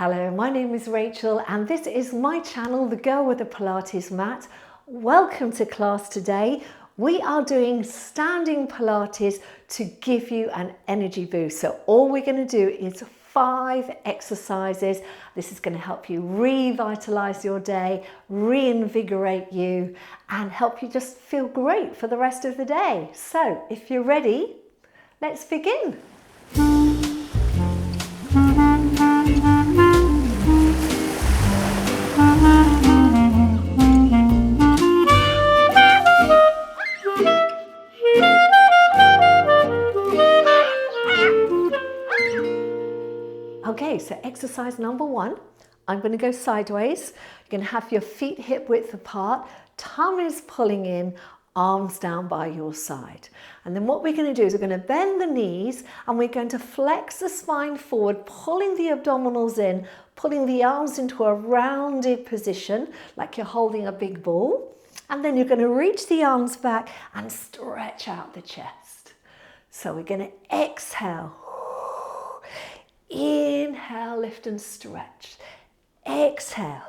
Hello, my name is Rachel and this is my channel, The Girl with the Pilates Mat. Welcome to class today. We are doing standing Pilates to give you an energy boost. So all we're going to do is 5 exercises. This is going to help you revitalize your day, reinvigorate you and help you just feel great for the rest of the day. So if you're ready, let's begin. Okay, so exercise number 1, I'm going to go sideways. You're going to have your feet hip width apart, tum is pulling in, arms down by your side. And then what we're going to do is we're going to bend the knees and we're going to flex the spine forward, pulling the abdominals in, pulling the arms into a rounded position like you're holding a big ball. And then you're going to reach the arms back and stretch out the chest. So we're going to exhale. Inhale, lift and stretch. Exhale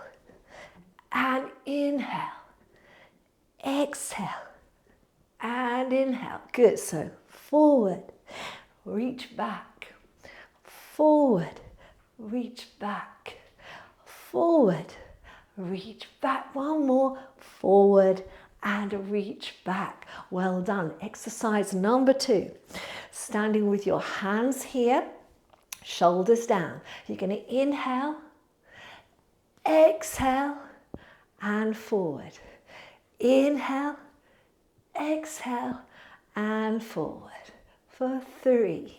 and inhale. Exhale and inhale. Good. So forward, reach back. Forward, reach back. Forward, reach back. One more. Forward and reach back. Well done. Exercise number 2. Standing with your hands here. Shoulders down. You're going to inhale, exhale and forward. Inhale, exhale and forward. For 3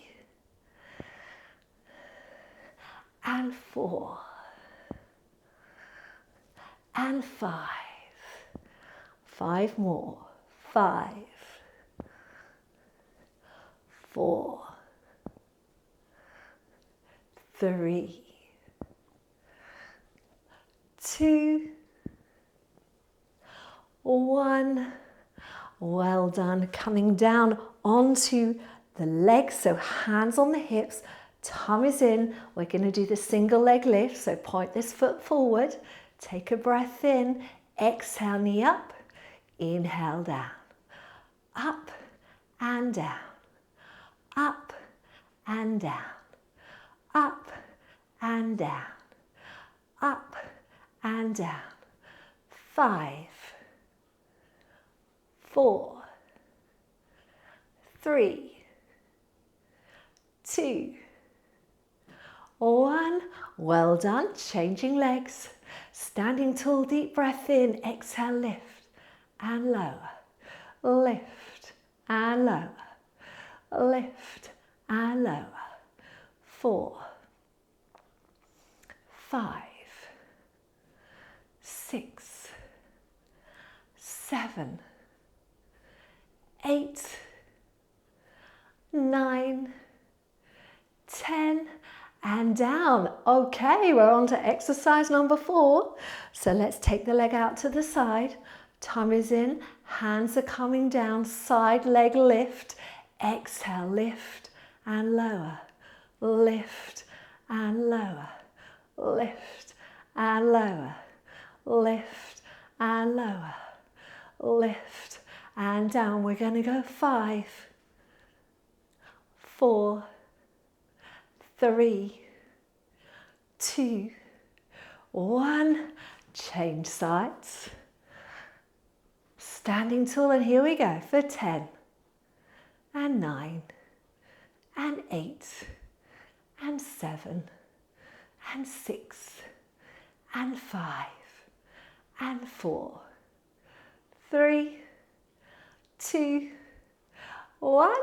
and 4 and 5. 5 more. 5, 4, 3, 2, 1. Well done. Coming down onto the legs, so hands on the hips, tum is in. We're going to do the single leg lift, so point this foot forward, take a breath in, exhale, knee up, inhale down, up and down, up and down. Up and down, up and down. 5, 4, 3, 2, 1. Well done. Changing legs. Standing tall, deep breath in. Exhale, lift and lower. Lift and lower. Lift and lower. 4, 5, 6, 7, 8, 9, 10 and down. Okay, we're on to exercise number 4. So let's take the leg out to the side. Tum is in, hands are coming down, side leg lift. Exhale, lift and lower. Lift and lower, lift and lower, lift and lower, lift and down. We're going to go 5, 4, 3, 2, 1. Change sides. Standing tall and here we go for 10 and 9 and 8. And 7 and 6 and 5 and 4, 3, 2, 1.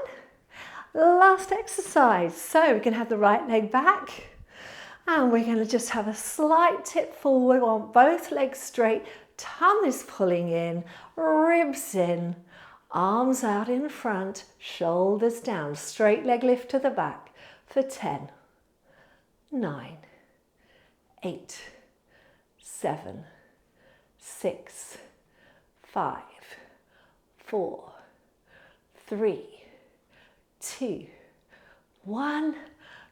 Last exercise. So we can have the right leg back and we're going to just have a slight tip forward. We want both legs straight. Tum is pulling in, ribs in, arms out in front, shoulders down. Straight leg lift to the back for 10. 9, 8, 7, 6, 5, 4, 3, 2, 1.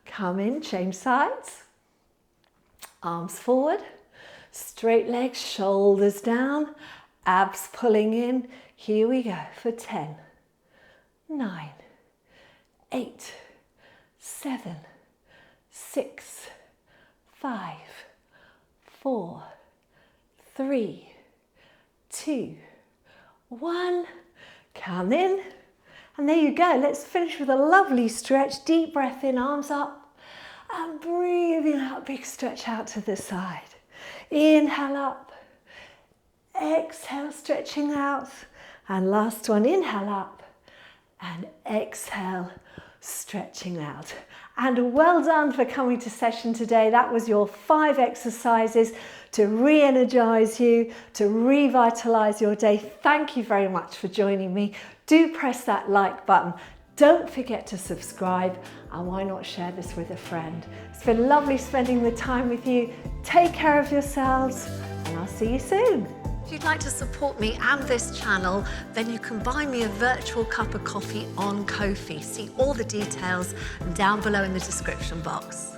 Come in, change sides. Arms forward, straight legs, shoulders down, abs pulling in. Here we go for 10, 9, 8, 7, 6, 5, 4, 3, 2, 1. Count in. And there you go. Let's finish with a lovely stretch. Deep breath in, arms up. And breathing out, big stretch out to the side. Inhale up. Exhale, stretching out. And last one, inhale up. And exhale, stretching out. And well done for coming to session today. That was your 5 exercises to re-energize you, to revitalize your day. Thank you very much for joining me. Do press that like button. Don't forget to subscribe, and why not share this with a friend? It's been lovely spending the time with you. Take care of yourselves, and I'll see you soon. If you'd like to support me and this channel, then you can buy me a virtual cup of coffee on Ko-fi. See all the details down below in the description box.